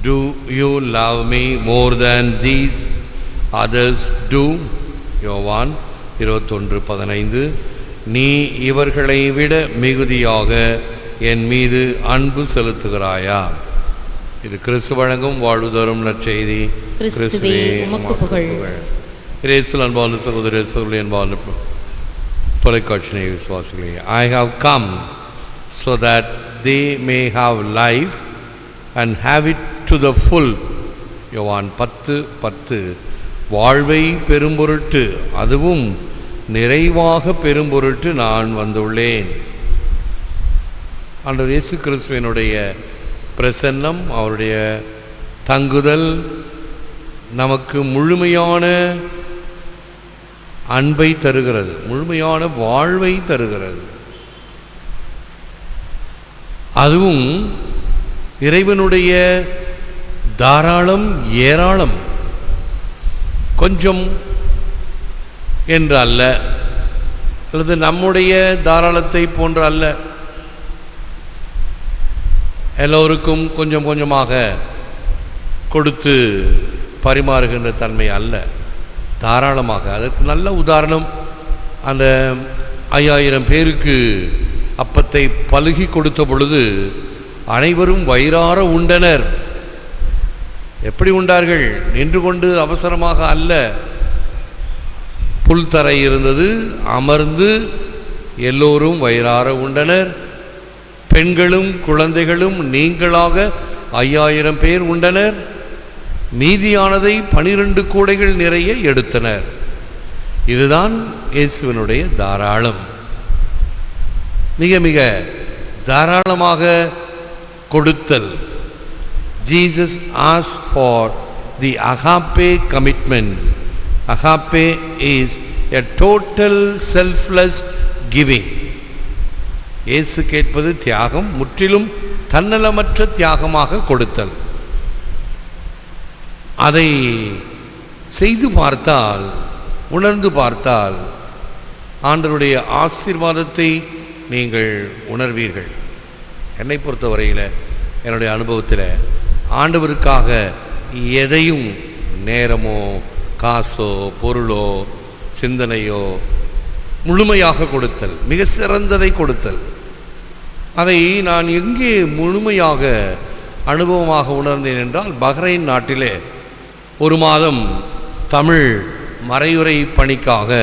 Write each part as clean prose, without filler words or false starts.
Do you love me more than these others do? யோவான் 21:15. நீ இவர்களை விட மிகுதியாக என் மீது அன்பு செலுத்துகிறாயா? இது கிறிஸ்து வழங்கும் வாழ்வு தரும் நற்செய்தி. கிறிஸ்துவே உமக்கு புகழ். இயேசுவில் அன்பான சகோதர சகோதரி, அன்பான தொலைக்காட்சி விசுவாசிகளே, I have come so that they may have life and have it to the full. யோவான் 10:10. வாழ்வை பெரும்பொருட்டு, அதுவும் நிறைவாக பெரும்பொருட்டு நான் வந்துள்ளேன். ஆண்டவர் இயேசு கிறிஸ்துவினுடைய பிரசன்னம், அவருடைய தங்குதல் நமக்கு முழுமையான அன்பை தருகிறது, முழுமையான வாழ்வை தருகிறது. அதுவும் இறைவனுடைய தாராளம், ஏராளம், கொஞ்சம் என்று அல்ல, அல்லது நம்முடைய தாராளத்தை போன்று அல்ல. எல்லோருக்கும் கொஞ்சம் கொஞ்சமாக கொடுத்து பரிமாறுகின்ற தன்மை அல்ல, தாராளமாக. அதற்கு நல்ல உதாரணம், அந்த 5000 பேருக்கு அப்பத்தை பலுகி கொடுத்த பொழுது அனைவரும் வயிறார உண்டனர். எப்படி உண்டார்கள்? நின்று கொண்டு அவசரமாக அல்ல. புல்தரை இருந்தது, அமர்ந்து எல்லோரும் வயிறார உண்டனர். பெண்களும் குழந்தைகளும் நீங்களாக 5000 பேர் உண்டனர். மீதியானதை 12 கூடைகள் நிறைய எடுத்தனர். இதுதான் இயேசுவினுடைய தாராளம். மிக மிக தாராளமாக கொடுத்தல். Jesus asked for the agape commitment. Agape is a total selfless giving. இயேசு கேட்பது தியாகம், முற்றிலும் தன்னலமற்ற தியாகமாக கொடுத்தல். அதை செய்து பார்த்தால், உணர்ந்து பார்த்தால் ஆண்டவருடைய ஆசீர்வாதத்தை நீங்கள் உணர்வீர்கள். என்னை பொறுத்தவரையில், என்னுடைய அனுபவத்தில், ஆண்டவருக்காக எதையும், நேரமோ காசோ பொருளோ சிந்தனையோ முழுமையாக கொடுத்தல், மிக சிறந்ததை கொடுத்தல், அதை நான் எங்கே முழுமையாக அனுபவமாக உணர்ந்தேன் என்றால், பஹ்ரைன் நாட்டிலே 1 மாதம் தமிழ் மறையுரை பணிக்காக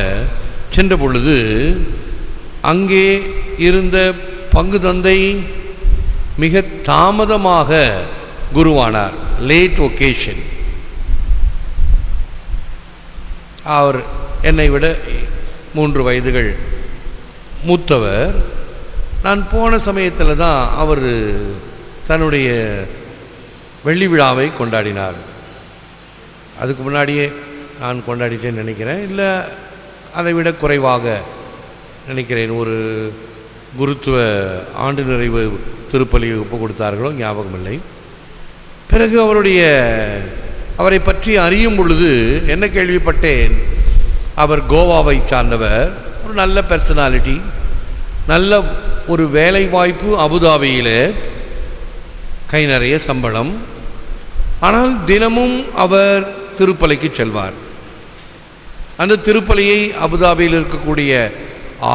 சென்ற பொழுது அங்கே இருந்த பங்கு தந்தை மிக தாமதமாக குருவானார். Late occasion. அவர் என்னை விட 3 வயதுகள் மூத்தவர். நான் போன சமயத்தில் தான் அவர் தன்னுடைய வெள்ளி விழாவை கொண்டாடினார். அதுக்கு முன்னாடியே நான் கொண்டாடிட்டேன்னு நினைக்கிறேன், இல்லை அதை விட குறைவாக நினைக்கிறேன். ஒரு குருத்துவ ஆண்டு நிறைவு திருப்பலி ஒப்பு கொடுத்தார்களோ ஞாபகம் இல்லை. பிறகு அவரை பற்றி அறியும் பொழுது என்ன கேள்விப்பட்டேன், அவர் கோவாவை சார்ந்தவர், ஒரு நல்ல பர்சனாலிட்டி, நல்ல ஒரு வேலை வாய்ப்பு அபுதாபியில், கை நிறைய சம்பளம். ஆனால் தினமும் அவர் திருப்பலிக்கு செல்வார். அந்த திருப்பலியை அபுதாபியில் இருக்கக்கூடிய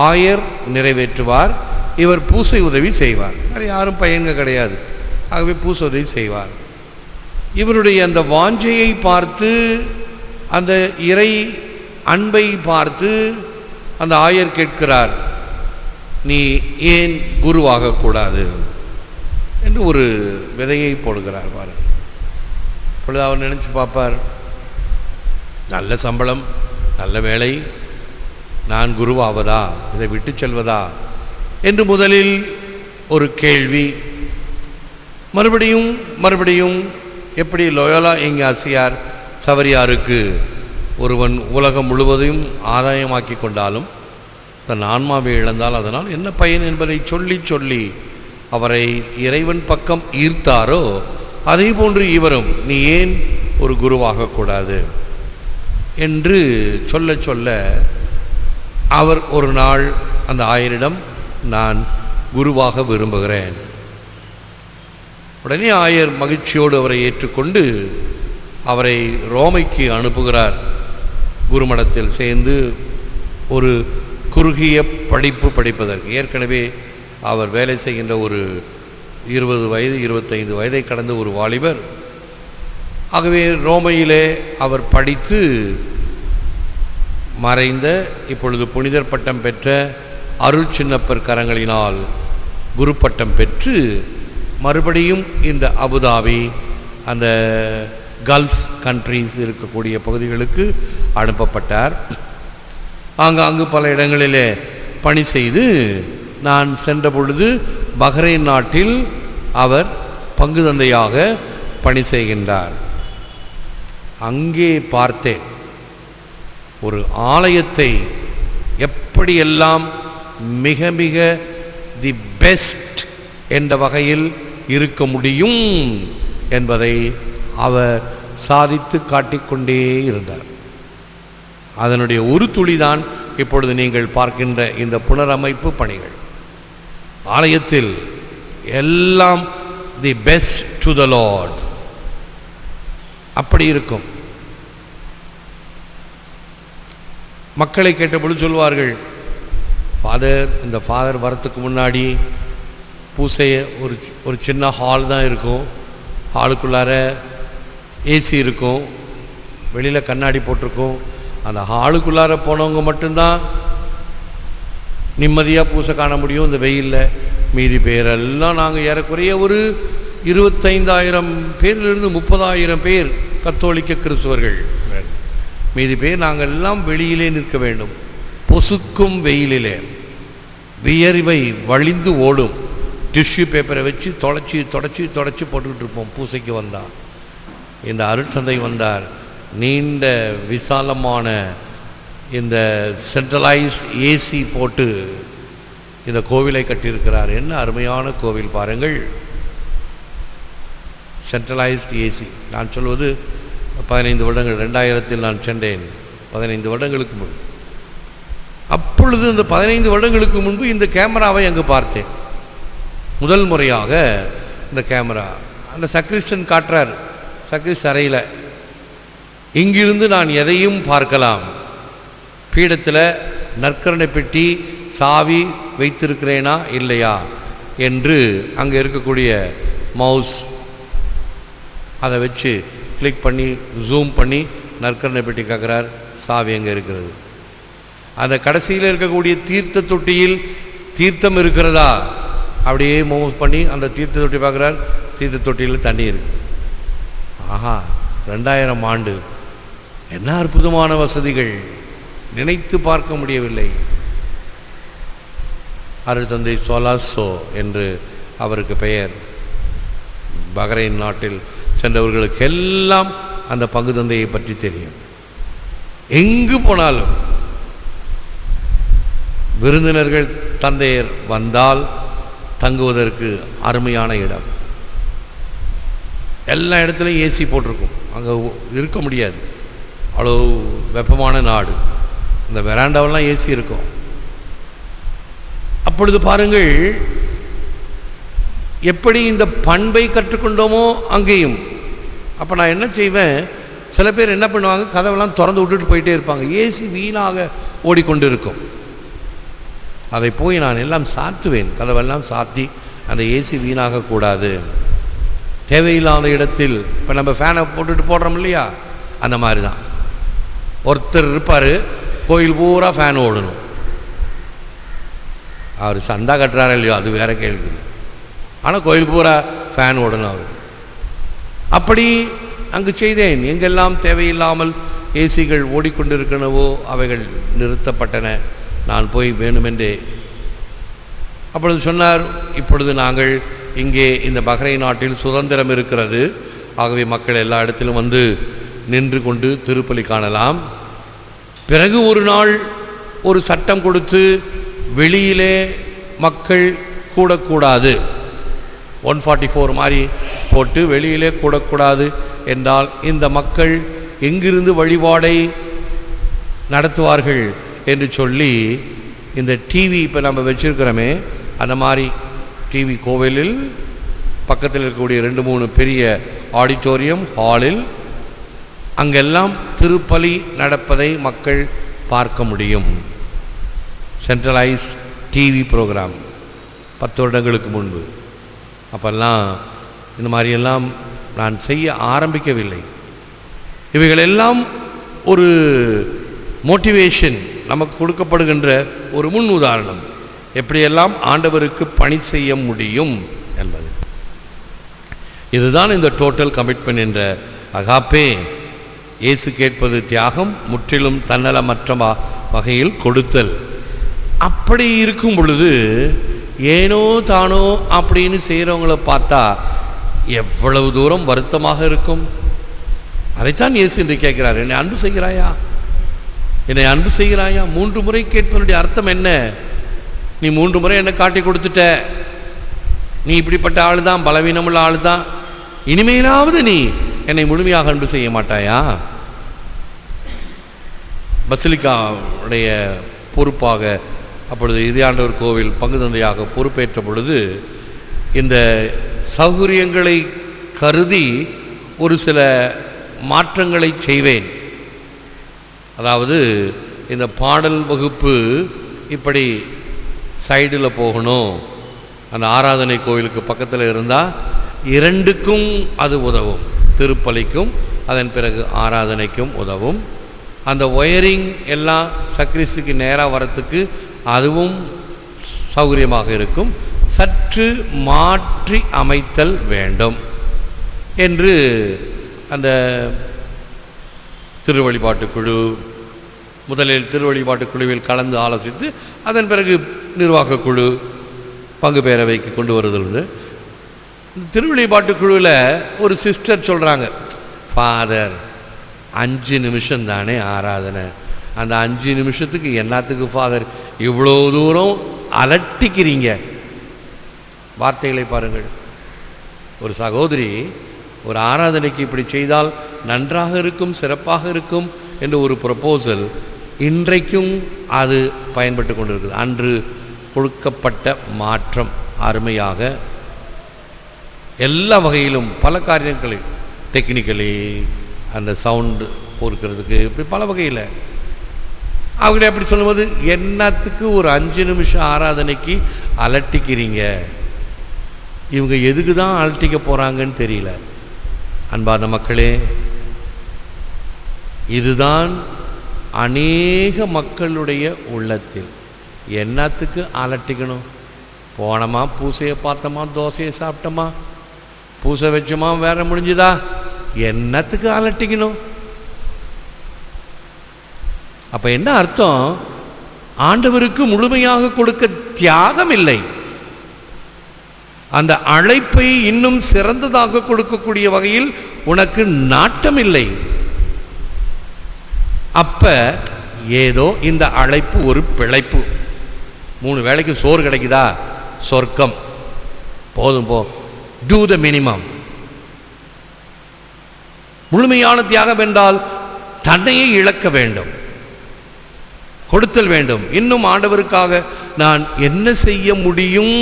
ஆயர் நிறைவேற்றுவார். இவர் பூசை உதவி செய்வார். வேறு யாரும் பையன்க கிடையாது, ஆகவே பூசை உதவி செய்வார். இவருடைய அந்த வாஞ்சையை பார்த்து, அந்த இறை அன்பை பார்த்து அந்த ஆயர் கேட்கிறார், நீ ஏன் குருவாகக்கூடாது என்று ஒரு விதையை போடுகிறார். பாரு, இப்பொழுது அவர் நினச்சி பார்ப்பார், நல்ல சம்பளம், நல்ல வேலை, நான் குருவாவதா, இதை விட்டு செல்வதா என்று முதலில் ஒரு கேள்வி. மறுபடியும் எப்படி லோயோலா இஞ்ஞாசியார் சவரியாருக்கு ஒருவன் உலகம் முழுவதையும் ஆதாயமாக்கி கொண்டாலும் தன் ஆன்மாவை இழந்தால் அதனால் என்ன பயன் என்பதை சொல்லி சொல்லி அவரை இறைவன் பக்கம் ஈர்த்தாரோ, அதே போன்று இவரும் நீ ஏன் ஒரு குருவாகக்கூடாது என்று சொல்ல சொல்ல அவர் ஒரு நாள் அந்த ஆயரிடம், நான் குருவாக விரும்புகிறேன், உடனே ஆயர் மகிழ்ச்சியோடு அவரை ஏற்றுக்கொண்டு அவரை ரோமைக்கு அனுப்புகிறார். குருமடத்தில் சேர்ந்து ஒரு குறுகிய படிப்பு படிப்பதற்கு. ஏற்கனவே அவர் வேலை செய்கின்ற ஒரு 20 வயது 25 வயதை கடந்த ஒரு வாலிபர். ஆகவே ரோமையிலே அவர் படித்து மறைந்த, இப்பொழுது புனிதர் பட்டம் பெற்ற அருள் சின்னப்பர் கரங்களினால் குரு பட்டம் பெற்று மறுபடியும் இந்த அபுதாபி, அந்த கல்ஃப் கண்ட்ரீஸ் இருக்கக்கூடிய பகுதிகளுக்கு அனுப்பப்பட்டார். ஆங்காங்கு பல இடங்களிலே பணி செய்து, நான் சென்ற பொழுது பஹ்ரைன் நாட்டில் அவர் பங்கு தந்தையாக பணி செய்கின்றார். அங்கே பார்த்தேன் ஒரு ஆலயத்தை எப்படியெல்லாம் மிக மிக தி பெஸ்ட் என்ற வகையில் இருக்க முடியும் என்பதை அவர் சாதித்து காட்டிக்கொண்டே இருந்தார். அதனுடைய ஒரு துளிதான் இப்பொழுது நீங்கள் பார்க்கின்ற இந்த புனரமைப்பு பணிகள். ஆலயத்தில் எல்லாம் the best to the Lord அப்படி இருக்கும். மக்களை கேட்டபொழுது சொல்வார்கள், இந்த ஃபாதர் வரத்துக்கு முன்னாடி பூசைய ஒரு சின்ன ஹால் தான் இருக்கும். ஹாலுக்குள்ளார ஏசி இருக்கும், வெளியில் கண்ணாடி போட்டிருக்கும். அந்த ஹாலுக்குள்ளார போனவங்க மட்டும்தான் நிம்மதியாக பூசை காண முடியும் இந்த வெயிலில். மீதி பேரெல்லாம் நாங்கள் ஏறக்குறைய ஒரு 25,000 பேரிலிருந்து 30,000 பேர் கத்தோலிக்க கிறிஸ்துவர்கள். மீதி பேர் நாங்கள் எல்லாம் வெளியிலே நிற்க வேண்டும். பொசுக்கும் வெயிலிலே வியர்வை வழிந்து ஓடும். டிஷ்யூ பேப்பரை வச்சு தொடச்சி போட்டுக்கிட்டு இருப்போம். பூசைக்கு வந்தால் இந்த அருட்தந்தை வந்தார். நீண்ட விசாலமான இந்த சென்ட்ரலைஸ்ட் ஏசி போட்டு இந்த கோவிலை கட்டியிருக்கிறார். என்ன அருமையான கோவில் பாருங்கள். Centralised AC. நான் சொல்வது 15 வருடங்கள், 2000 நான் சென்றேன், 15 வருடங்களுக்கு முன்பு. அப்பொழுது இந்த 15 வருடங்களுக்கு முன்பு இந்த கேமராவை அங்கு பார்த்தேன் முதல் முறையாக. இந்த கேமரா அந்த சக்ரிஸ்டன் காட்டுறார். சக்ரிஸ்ட் அறையில் இங்கிருந்து நான் எதையும் பார்க்கலாம். பீடத்தில் நற்கரணை பெட்டி சாவி வைத்திருக்கிறேனா இல்லையா என்று அங்கே இருக்கக்கூடிய மவுஸ் அதை வச்சு கிளிக் பண்ணி ஜூம் பண்ணி நற்கரணை பெட்டி கேட்குறார், சாவி எங்கே இருக்கிறது. அந்த கடைசியில் இருக்கக்கூடிய தீர்த்த தொட்டியில் தீர்த்தம் இருக்கிறதா அப்படியே மூவ் பண்ணி அந்த தீர்த்த தொட்டி பார்க்குறார். தீர்த்த தொட்டியில் தண்ணி இருக்கு. ஆஹா, 2000 ஆண்டு, என்ன அற்புதமான வசதிகள், நினைத்து பார்க்க முடியவில்லை. அருட்தந்தை சோலாசோ என்று அவருக்கு பெயர். பஹ்ரைன் நாட்டில் சென்றவர்களுக்கெல்லாம் அந்த பங்கு தந்தையை பற்றி தெரியும். எங்கு போனாலும் விருந்தினர்கள் தந்தையர் வந்தால் தங்குவதற்கு அருமையான இடம். எல்லா இடத்துலையும் ஏசி போட்டிருக்கும். அங்கே இருக்க முடியாது, அவ்வளோ வெப்பமான நாடு. இந்த வெராண்டாவெல்லாம் ஏசி இருக்கும். அப்பொழுது பாருங்கள் எப்படி இந்த பண்பை கற்றுக்கொண்டோமோ அங்கேயும். அப்போ நான் என்ன செய்வேன், சில பேர் என்ன பண்ணுவாங்க, கதவெல்லாம் திறந்து விட்டுட்டு போயிட்டே இருப்பாங்க. ஏசி வீணாக ஓடிக்கொண்டு இருக்கும். அதை போய் நான் எல்லாம் சாத்துவேன், கதவெல்லாம் சாத்தி. அந்த ஏசி வீணாகக்கூடாது. தேவையில்லாத இடத்தில் இப்போ நம்ம ஃபேனை போட்டுட்டு போடுறோம் இல்லையா, அந்த மாதிரி தான். ஒருத்தர் இருப்பார், கோயில் பூரா ஃபேன் ஓடணும். அவர் சந்தா கட்டுறாரா இல்லையோ அது வேற கேள்வி. ஆனால் கோயில் பூரா ஃபேன் ஓடணும் அவர். அப்படி அங்கு செய்தேன். எங்கெல்லாம் தேவையில்லாமல் ஏசிகள் ஓடிக்கொண்டிருக்கனவோ அவைகள் நிறுத்தப்பட்டன. நான் போய் வேணுமென்றே. அப்பொழுது சொன்னார், இப்பொழுது நாங்கள் இங்கே இந்த பஹ்ரைன் நாட்டில் சுதந்திரம் இருக்கிறது. ஆகவே மக்கள் எல்லா இடத்திலும் வந்து நின்று கொண்டு திருப்பலி காணலாம். பிறகு ஒரு நாள் ஒரு சட்டம் கொடுத்து வெளியிலே மக்கள் கூடக்கூடாது, 144 மாதிரி போட்டு வெளியிலே கூடக்கூடாது என்றால் இந்த மக்கள் எங்கிருந்து வழிபாடை நடத்துவார்கள் என்று சொல்லி இந்த டிவி இப்போ நம்ம வச்சிருக்கிறோமே அந்த மாதிரி டிவி கோவிலில் பக்கத்தில் இருக்கக்கூடிய 2-3 பெரிய ஆடிட்டோரியம் ஹாலில் அங்கெல்லாம் திருப்பலி நடப்பதை மக்கள் பார்க்க முடியும். சென்ட்ரலைஸ் டிவி ப்ரோக்ராம் 10 வருடங்களுக்கு முன்பு. அப்பெல்லாம் இந்த மாதிரியெல்லாம் நான் செய்ய ஆரம்பிக்கவில்லை. இவைகளெல்லாம் ஒரு மோட்டிவேஷன் நமக்கு கொடுக்கப்படுகின்ற ஒரு முன் உதாரணம், எப்படியெல்லாம் ஆண்டவருக்கு பணி செய்ய முடியும் என்பது. இதுதான் இந்த டோட்டல் கமிட்மெண்ட் என்ற அகாப்பே. இயேசு கேட்பது தியாகம், முற்றிலும் தன்னலமற்ற வகையில் கொடுத்தல். அப்படி இருக்கும் பொழுது ஏனோ தானோ அப்படின்னு செய்கிறவங்கள பார்த்தா எவ்வளவு தூரம் வருத்தமாக இருக்கும். அதைத்தான் இயேசு என்று கேட்கிறார். என்னை அன்பு செய்கிறாயா, என்னை அன்பு செய்கிறாயா? 3 முறை கேட்பதனுடைய அர்த்தம் என்ன? நீ 3 முறை என்னை காட்டி கொடுத்துட்ட, நீ இப்படிப்பட்ட ஆள் தான், பலவீனமுள்ள ஆள் தான், இனிமேலாவது நீ என்னை முழுமையாக அன்பு செய்ய மாட்டாயா? பசிலிக்காவுடைய பொறுப்பாக அப்பொழுது இறையாண்டவர் கோவில் பங்கு தந்தையாக பொறுப்பேற்ற பொழுது இந்த சௌகரியங்களை கருதி ஒரு சில மாற்றங்களை செய்வேன். அதாவது இந்த பாடல் வகுப்பு இப்படி சைடில் போகணும், அந்த ஆராதனை கோவிலுக்கு பக்கத்தில் இருந்தால் 2க்கும் அது உதவும், திருப்பலிக்கும் அதன் பிறகு ஆராதனைக்கும் உதவும். அந்த ஒயரிங் எல்லாம் சக்ரிஸ்டுக்கு நேராக வரத்துக்கு அதுவும் சௌகரியமாக இருக்கும். சற்று மாற்றி அமைத்தல் வேண்டும் என்று அந்த திருவழிபாட்டு குழு முதலில் திருவழிபாட்டு குழுவில் கலந்து ஆலோசித்து அதன் பிறகு நிர்வாக குழு பங்கு பேரவைக்கு கொண்டு வருதல். திருவழிபாட்டு குழுவில் ஒரு சிஸ்டர் சொல்கிறாங்க, ஃபாதர் 5 நிமிஷம் தானே ஆராதனை, அந்த 5 நிமிஷத்துக்கு என்னத்துக்கு ஃபாதர் இவ்வளோ தூரம் அலட்டிக்கிறீங்க? வார்த்தைகளை பாருங்கள். ஒரு சகோதரி ஒரு ஆராதனைக்கு இப்படி செய்தால் நன்றாக இருக்கும், சிறப்பாக இருக்கும் என்ற ஒரு ப்ரொபோசல் இன்றைக்கும் அது பயன்பட்டு கொண்டிருக்குது. அன்று கொடுக்கப்பட்ட மாற்றம் அருமையாக எல்லா வகையிலும் பல காரியங்களை, டெக்னிக்கலி அந்த சவுண்டு பொறுக்கிறதுக்கு இப்படி பல வகையில் அவங்களே அப்படி சொல்லும்போது என்னத்துக்கு ஒரு 5 நிமிஷம் ஆராதனைக்கு அலட்டிக்கிறீங்க? இவங்க எதுக்கு தான் அலட்டிக்க போகிறாங்கன்னு தெரியல. அன்பார்ந்த மக்களே, இதுதான் அநேக மக்களுடைய உள்ளத்தில். என்னத்துக்கு அலட்டிக்கணும்? போனோமா, பூசையை பார்த்தோமா, தோசையை சாப்பிட்டோமா, பூசை வச்சோமா, வேற முடிஞ்சுதா? என்னத்துக்கு அலட்டிக்கணும்? அப்போ என்ன அர்த்தம்? ஆண்டவருக்கு முழுமையாக கொடுக்க தியாகம் இல்லை. அந்த அழைப்பை இன்னும் சிறந்ததாக கொடுக்கக்கூடிய வகையில் உனக்கு நாட்டம் இல்லை. அப்ப ஏதோ இந்த அழைப்பு ஒரு பிழைப்பு. 3 வேளைக்கு சோறு கிடைக்குதா? சொர்க்கம், போதும் போ, டூ த மினிமம். முழுமையான தியாகம் என்றால் தன்னையே இழக்க வேண்டும், கொடுத்தல் வேண்டும். இன்னும் ஆண்டவருக்காக நான் என்ன செய்ய முடியும்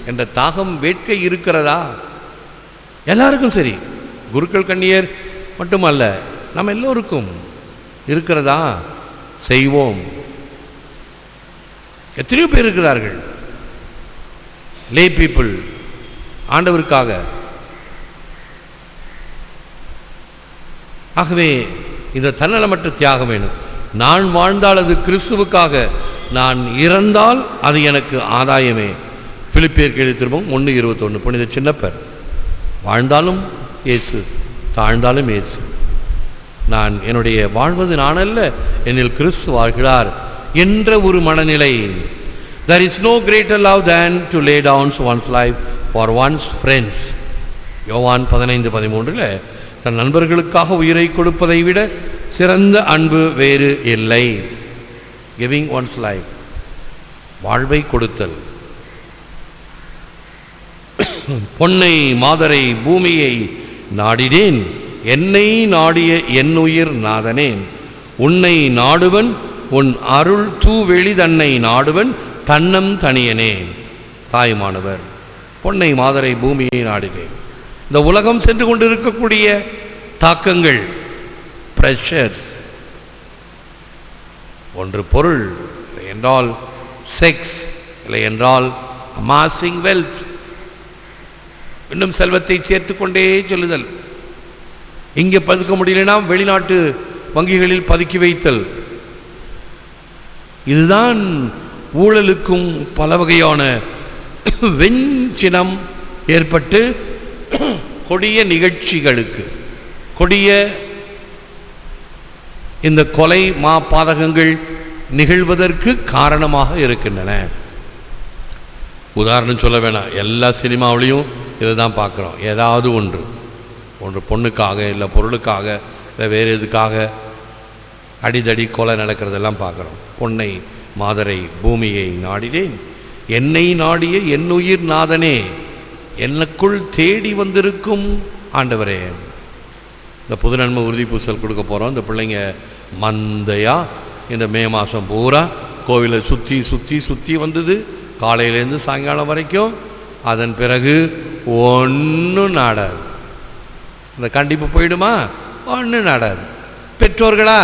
என்ற தாகம், வேட்கை இருக்கிறதா? எல்லாருக்கும் சரி, குருக்கள் கண்ணியர் மட்டுமல்ல, நம்ம எல்லோருக்கும் இருக்கிறதா? செய்வோம். எத்தனையோ பேர் இருக்கிறார்கள், லே பீப்புள், ஆண்டவருக்காக. ஆகவே இந்த தன்னலமற்ற தியாகம் வேணும். நான் வாழ்ந்தால் அது கிறிஸ்துவுக்காக, நான் இறந்தால் அது எனக்கு ஆதாயமே. பிலிப்பியர் எழுதிய திரும்பவும் 1:21. புனித சின்னப்பர், வாழ்ந்தாலும் இயேசு, தாழ்ந்தாலும் இயேசு. நான் என்னுடைய வாழ்வது நானல்ல, என்னில் கிறிஸ்து வாழ்கிறார் என்ற ஒரு மனநிலை. There is no greater love than to lay down one's life for one's friends. யோவான் 15:13 தன் நண்பர்களுக்காக உயிரை கொடுப்பதை விட சிறந்த அன்பு வேறு இல்லை. Giving one's life, வாழ்வை கொடுத்தல். பொன்னை மாதரை பூமியை நாடினேன், என்னை நாடிய என் உயிர் நாதனேன். உன்னை நாடுவன் உன் அருள் தூவெளி தன்னை நாடுவன் தன்னம் தனியனே. தாயுமானவர் பொன்னை மாதரை பூமியை நாடினேன். இந்த உலகம் சென்று கொண்டிருக்கக்கூடிய தாக்கங்கள், பிரஷர்ஸ், ஒன்று பொருள், இல்லை என்றால் செக்ஸ், இல்லை என்றால் அமாசிங் வெல்த், இன்னும் செல்வத்தை சேர்த்து கொண்டே செல்லுதல், இங்கே பதுக்க முடியலனா வெளிநாட்டு வங்கிகளில் பதுக்கி வைத்தல், இதுதான் ஊழலுக்கும் பல வகையான வெஞ்சினம் ஏற்பட்டு கொடிய நிகழ்ச்சிகளுக்கு, கொடிய இந்த கொலை பாதகங்கள் நிகழ்வதற்கு காரணமாக இருக்கின்றன. உதாரணம் சொல்ல வேணாம், எல்லா சினிமாவிலையும் இதை தான் பார்க்குறோம். ஏதாவது ஒன்று பொண்ணுக்காக, இல்லை பொருளுக்காக, இல்லை வேறு எதுக்காக அடிதடி கொலை நடக்கிறதெல்லாம் பார்க்குறோம். பொன்னை மாதரை பூமியை நாடினேன், என்னை நாடிய என்னுயிர் நாதனே, எனக்குள் தேடி வந்திருக்கும் ஆண்டவரே. இந்த புது நன்மை உறுதி பூசல் கொடுக்க போகிறோம். இந்த பிள்ளைங்க மந்தையா இந்த மே மாதம் பூரா கோவிலை சுற்றி சுற்றி சுற்றி வந்தது, காலையிலேருந்து சாயங்காலம் வரைக்கும். அதன் பிறகு ஒன்றும் நாடாது. இந்த கண்டிப்பு போயிடுமா? ஒன்றும் நாடாது. பெற்றோர்களா?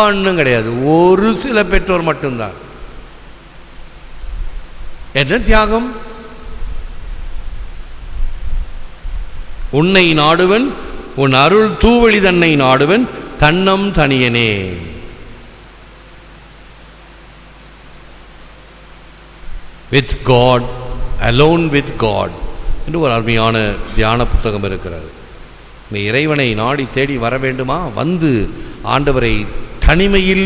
ஒன்றும் கிடையாது. ஒரு சில பெற்றோர் மட்டும்தான். என்ன தியாகம்! உன்னை நாடுவன், உன் அருள் தூவழி தன்னை நாடுவன், தன்னம் தனியனே. With God, alone with God என்று ஒரு அருமையான தியான புத்தகம் இருக்கிறது. நீ இறைவனை நாடி தேடி வர வேண்டுமா? வந்து ஆண்டவரை தனிமையில்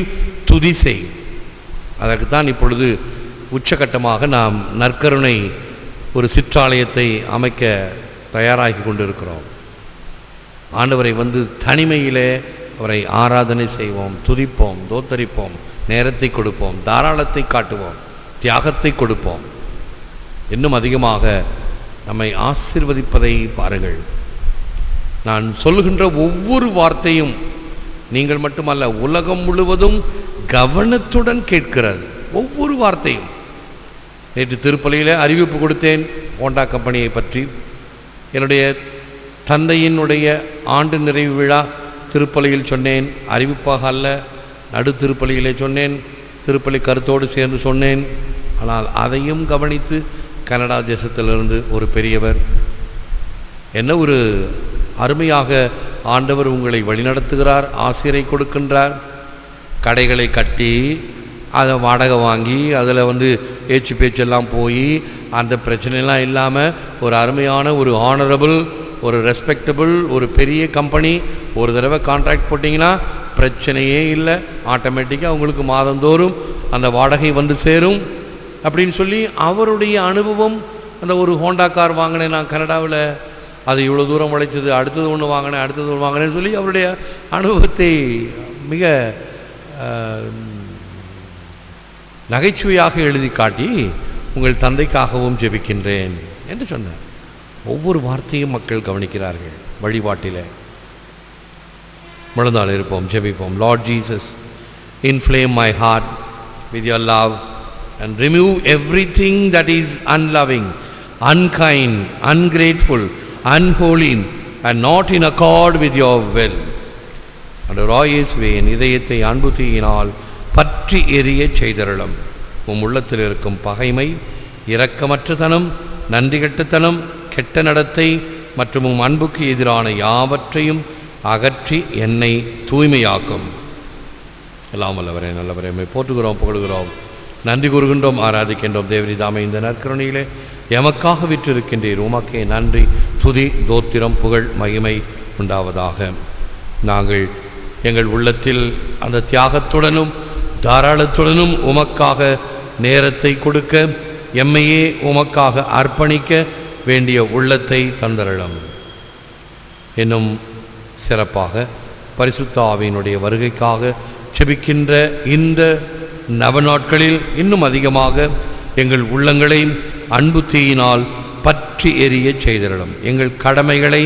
துதி செய். அதற்குத்தான் இப்பொழுது உச்சகட்டமாக நாம் நற்கருணை ஒரு சிற்றாலயத்தை அமைக்க தயாராகி கொண்டிருக்கிறோம். ஆண்டவரை வந்து தனிமையிலே அவரை ஆராதனை செய்வோம், துதிப்போம், தோத்தரிப்போம், நேரத்தை கொடுப்போம், தாராளத்தை காட்டுவோம், தியாகத்தை கொடுப்போம். இன்னும் அதிகமாக நம்மை ஆசீர்வதிப்பதை பாருங்கள். நான் சொல்லுகின்ற ஒவ்வொரு வார்த்தையும் நீங்கள் மட்டுமல்ல, உலகம் முழுவதும் கவனத்துடன் கேட்கிறது. ஒவ்வொரு வார்த்தையும். நேற்று திருப்பலியில் அறிவிப்பு கொடுத்தேன் ஹோண்டா கம்பெனியை பற்றி. என்னுடைய தந்தையினுடைய ஆண்டு நிறைவு விழா திருப்பலியில் சொன்னேன், அறிவிப்பாக அல்ல, நடு திருப்பலியிலே சொன்னேன், திருப்பலி கருத்தோடு சேர்ந்து சொன்னேன். ஆனால் அதையும் கவனித்து கனடா தேசத்திலிருந்து ஒரு பெரியவர், என்ன ஒரு அருமையாக ஆண்டவர் உங்களை வழிநடத்துகிறார், ஆசிரியை கொடுக்கின்றார். கடைகளை கட்டி அதை வாடகை வாங்கி அதில் வந்து ஏச்சு பேச்செல்லாம் போய் அந்த பிரச்சனைலாம் இல்லாமல் ஒரு அருமையான ஒரு ஆனரபிள், ஒரு ரெஸ்பெக்டபிள் ஒரு பெரிய கம்பெனி. ஒரு தடவை கான்ட்ராக்ட் போட்டிங்கன்னா பிரச்சனையே இல்லை, ஆட்டோமேட்டிக்காக உங்களுக்கு மாதந்தோறும் அந்த வாடகை வந்து சேரும் அப்படின்னு சொல்லி அவருடைய அனுபவம். அந்த ஒரு ஹோண்டா கார் வாங்கினேன் நான் கனடாவில், அது இவ்வளோ தூரம் உழைச்சது, அடுத்தது ஒன்று வாங்கினேன், அடுத்தது ஒன்று வாங்கினேன்னு சொல்லி அவருடைய அனுபவத்தை மிக நகைச்சுவையாக எழுதி காட்டி, உங்கள் தந்தைக்காகவும் ஜெபிக்கின்றேன் என்று சொன்னார். ஒவ்வொரு வார்த்தையும் மக்கள் கவனிக்கிறார்கள். வழிபாட்டில் முழந்தாள் இருப்போம், ஜெபிப்போம். Lord Jesus, inflame my heart with your love and remove everything that is unloving, unkind, ungrateful, unholy and not in accord with your will. ஆண்டவராகிய இயேசுவே, என் இதயத்தை அன்பு தீயினால் பற்றி எரிய செய்தருளும். உம் உள்ளத்தில் இருக்கும் பகைமை, இரக்கமற்றத்தனம், நன்றி கெட்டத்தனம், கெட்ட நடத்தை மற்றும் உம் அன்புக்கு எதிரான யாவற்றையும் அகற்றி என்னை தூய்மையாக்கும். எல்லாம் வல்லவரே, நல்லவரே, உம்மை போற்றுகிறோம், புகழுகிறோம், நன்றி கூறுகின்றோம், ஆராதிக்கின்றோம். தேவரீ தாமே இந்த நற்கருணையிலே எமக்காக விற்றிருக்கின்றீர். உமக்கே நன்றி, துதி, தோத்திரம், புகழ், மகிமை உண்டாவதாக. நாங்கள் எங்கள் உள்ளத்தில் அந்த தியாகத்துடனும் தாராளத்துடனும் உமக்காக நேரத்தை கொடுக்க, எம்மையே உமக்காக அர்ப்பணிக்க வேண்டிய உள்ளத்தை தந்தருளும். இன்னும் சிறப்பாக பரிசுத்த ஆவியினுடைய வருகைக்காக செபிக்கின்ற இந்த நவநாட்களில் இன்னும் அதிகமாக எங்கள் உள்ளங்களை அன்பு தீயினால் பற்றி எரிய செய்தருளும். எங்கள் கடமைகளை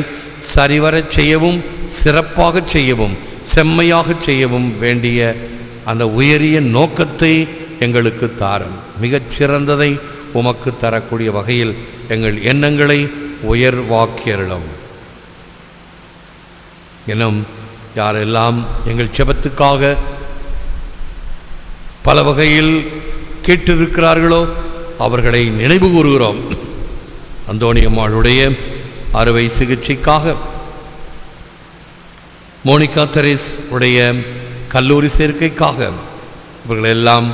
சரிவரச் செய்யவும், சிறப்பாக செய்யவும், செம்மையாக செய்யவும் வேண்டிய அந்த உயரிய நோக்கத்தை எங்களுக்கு தாரும். மிகச் சிறந்ததை உமக்கு தரக்கூடிய வகையில் எங்கள் எண்ணங்களை உயர்வாக்கியருளும். எனும் யாரெல்லாம் எங்கள் ஜெபத்துக்காக பல வகையில் கேட்டிருக்கிறார்களோ அவர்களை நினைவு கூறுகிறோம். அந்தோணியம்மாளுடைய அறுவை சிகிச்சைக்காக, மோனிகா தெரேஸ் உடைய கல்லூரி சேர்க்கைக்காக, இவர்களெல்லாம்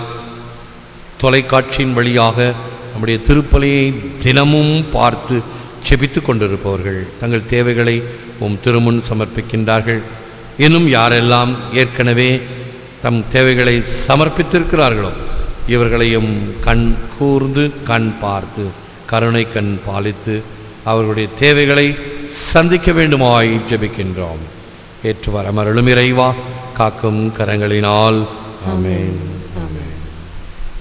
தொலைக்காட்சியின் வழியாக நம்முடைய திருப்பலியை தினமும் பார்த்து செபித்து கொண்டிருப்பவர்கள் தங்கள் தேவைகளை திருமுன் சமர்ப்பிக்கின்றார்கள். இன்னும் யாரெல்லாம் ஏற்கனவே தம் தேவைகளை சமர்ப்பித்திருக்கிறார்களோ இவர்களையும் கண் கூர்ந்து கண் பார்த்து கருணை கண் பாலித்து அவர்களுடைய தேவைகளை சந்திக்க வேண்டுமாய் ஜெபிக்கின்றோம். ஏற்று வரமருளும் இறைவா, காக்கும் கரங்களினால் ஆமென்.